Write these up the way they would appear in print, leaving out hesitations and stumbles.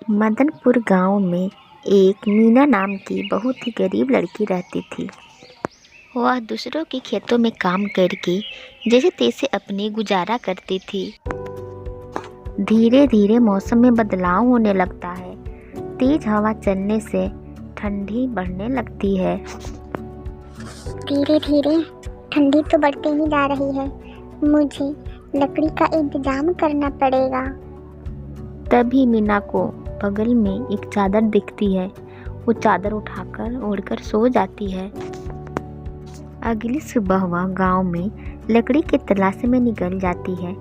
मदनपुर गांव में एक मीना नाम की बहुत ही गरीब लड़की रहती थी। वह दूसरों के खेतों में काम करके जैसे तैसे अपनी गुजारा करती थी। धीरे धीरे मौसम में बदलाव होने लगता है। तेज हवा चलने से ठंडी बढ़ने लगती है। धीरे धीरे ठंडी तो बढ़ते ही जा रही है। मुझे लकड़ी का इंतजाम करना पड़ेगा। तभी मीना को बगल में एक चादर दिखती है। वो चादर उठाकर ओढ़कर सो जाती है। अगली सुबह वह गांव में लकड़ी की तलाश में निकल जाती है,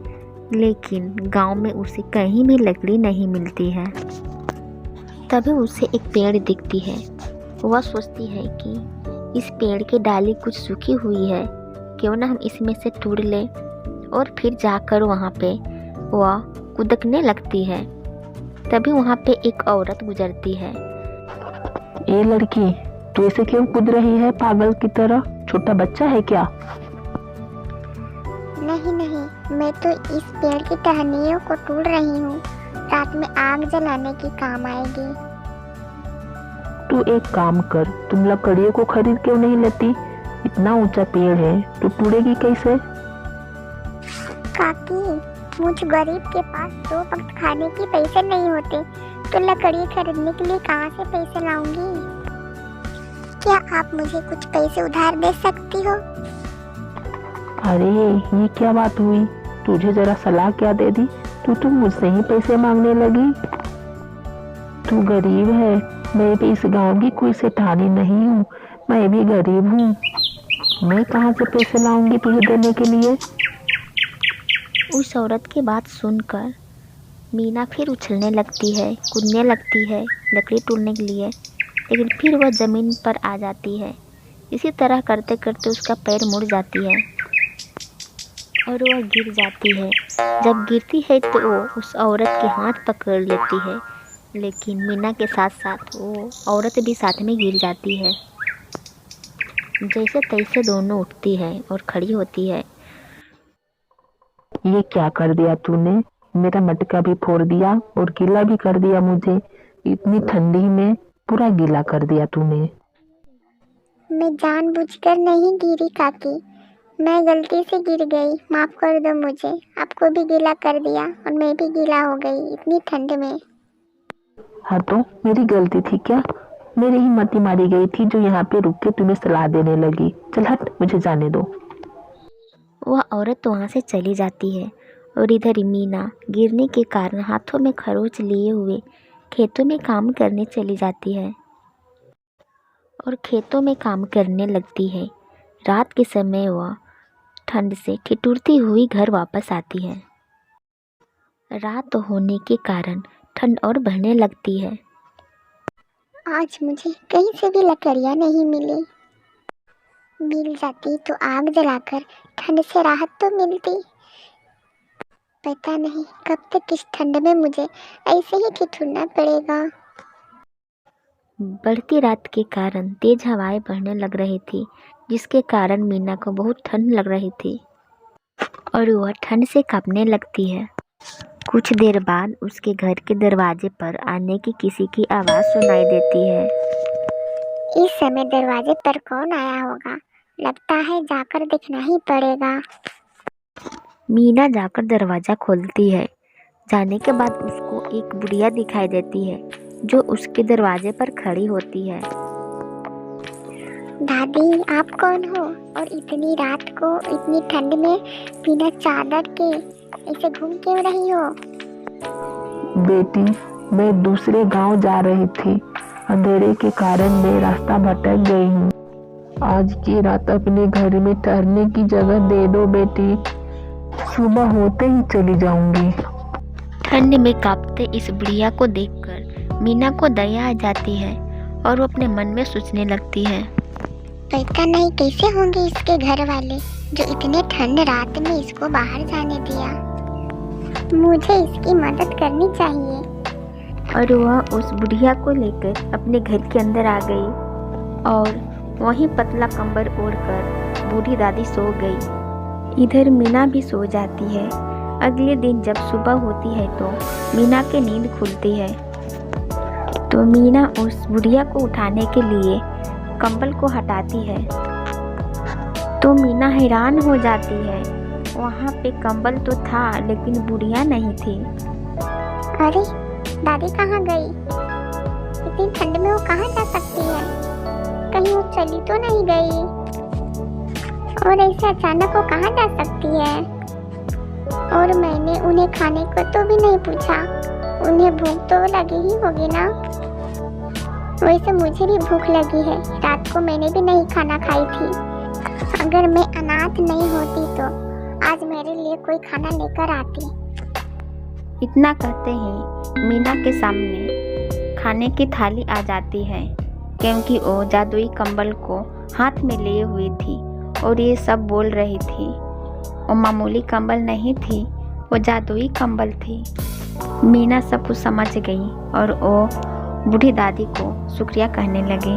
लेकिन गांव में उसे कहीं भी लकड़ी नहीं मिलती है। तभी उसे एक पेड़ दिखती है। वह सोचती है कि इस पेड़ की डाली कुछ सूखी हुई है, क्यों ना हम इसमें से तोड़ लें। और फिर जाकर वहाँ पे वह कूदने लगती है। तभी वहाँ पे एक औरत गुजरती है। ये लड़की, तू ऐसे क्यों कूद रही है पागल की तरह? छोटा बच्चा है क्या? नहीं नहीं, मैं तो इस पेड़ की टहनियों को तोड़ रही हूँ। रात में आग जलाने की काम आएगी। तू एक काम कर, तुम लकड़ियों को खरीद क्यों नहीं लेती? इतना ऊंचा पेड़ है, तू तोड़ेगी कैसे? काकी, मुझ गरीब के पास 2 वक्त खाने के पैसे नहीं होते, तो लकड़ी खरीदने के लिए कहाँ से पैसे लाऊंगी? क्या आप मुझे कुछ पैसे उधार दे सकती हो? अरे ये क्या बात हुई? तुझे जरा सलाह क्या दे दी? तू मुझसे ही पैसे मांगने लगी। तू गरीब है, मैं भी इस गांव की कोई सेठानी नहीं हूँ। मैं भी गरीब हूँ। मैं कहाँ से पैसे लाऊंगी तुझे देने के लिए? उस औरत की बात सुनकर मीना फिर उछलने लगती है, कूदने लगती है लकड़ी तोड़ने के लिए, लेकिन फिर वह ज़मीन पर आ जाती है। इसी तरह करते करते उसका पैर मुड़ जाती है और वह गिर जाती है। जब गिरती है तो वो उस औरत के हाथ पकड़ लेती है, लेकिन मीना के साथ साथ वो औरत भी साथ में गिर जाती है। जैसे तैसे दोनों उठती है और खड़ी होती है। ये क्या कर दिया तूने? मेरा मटका भी फोड़ दिया और गीला भी कर दिया मुझे। इतनी ठंडी में पूरा गीला कर दिया तूने। मैं जानबूझकर नहीं गिरी काकी, मैं गलती से गिर गई। माफ कर दो मुझे। आपको भी गीला कर दिया और मैं भी गीला हो गई इतनी ठंड में। हाँ तो मेरी गलती थी क्या? मेरी ही मती मारी गई थी जो यहाँ पे रुक के तुम्हें सलाह देने लगी। चल हट, मुझे जाने दो। वह औरत वहाँ से चली जाती है और इधर मीना गिरने के कारण हाथों में खरोच लिए हुए खेतों में काम करने चली जाती है और खेतों में काम करने लगती है। रात के समय वह ठंड से ठिठुरती हुई घर वापस आती है। रात होने के कारण ठंड और बढ़ने लगती है। आज मुझे कहीं से भी लकड़ियाँ नहीं मिली। मिल जाती तो आग जलाकर ठंड से राहत तो मिलती। पता नहीं कब तक इस ठंड में मुझे ऐसे ही ठिठुरना पड़ेगा। बढ़ती रात के कारण तेज हवाएं बहने लग रही थी, जिसके कारण मीना को बहुत ठंड लग रही थी और वह ठंड से कांपने लगती है। कुछ देर बाद उसके घर के दरवाजे पर आने की किसी की आवाज़ सुनाई देती है। इस समय दरवाजे पर कौन आया होगा? लगता है जाकर देखना ही पड़ेगा। मीना जाकर दरवाज़ा खोलती है। जाने के बाद उसको एक बुढ़िया दिखाई देती है, जो उसके दरवाजे पर खड़ी होती है। दादी, आप कौन हो और इतनी रात को इतनी ठंड में बिना चादर के ऐसे घूम क्यों रही हो? बेटी, मैं दूसरे गांव जा रही थी। अंधेरे के कारण मैं रास्ता भटक गई हूँ। आज की रात अपने घर में ठहरने की जगह दे दो बेटी। सुबह होते ही चली जाऊंगी। ठंड में कांपते इस बुढ़िया को देखकर मीना को दया आ जाती है और वो अपने मन में सोचने लगती है। पता नहीं कैसे होंगे इसके घर वाले, जो इतने ठंड रात में इसको बाहर जाने दिया। मुझे इसकी मदद करनी चाहिए। और वह उस बुढ़िया को लेकर अपने घर के अंदर आ गई और वहीं पतला कंबल ओढ़कर बूढ़ी दादी सो गई। इधर मीना भी सो जाती है। अगले दिन जब सुबह होती है तो मीना की नींद खुलती है तो मीना उस बुढ़िया को उठाने के लिए कंबल को हटाती है तो मीना हैरान हो जाती है। वहाँ पे कंबल तो था लेकिन बुढ़िया नहीं थी। अरे दादी कहाँ गई? इतनी ठंड में वो कहाँ जा सकती है? कहीं वो चली तो नहीं गई? और ऐसे अचानक वो कहाँ जा सकती है? और मैंने उन्हें खाने को तो भी नहीं पूछा। उन्हें भूख तो लगी ही होगी ना। वैसे मुझे भी भूख लगी है। रात को मैंने भी नहीं खाना खाई थी। अगर मैं अनाथ नहीं होती तो आज मेरे लिए कोई खाना लेकर आती। इतना कहते ही मीना के सामने खाने की थाली आ जाती है, क्योंकि वो जादुई कंबल को हाथ में लिए हुई थी और ये सब बोल रही थी। वो मामूली कंबल नहीं थी, वो जादुई कंबल थी। मीना सब कुछ समझ गई और वो बूढ़ी दादी को शुक्रिया कहने लगी।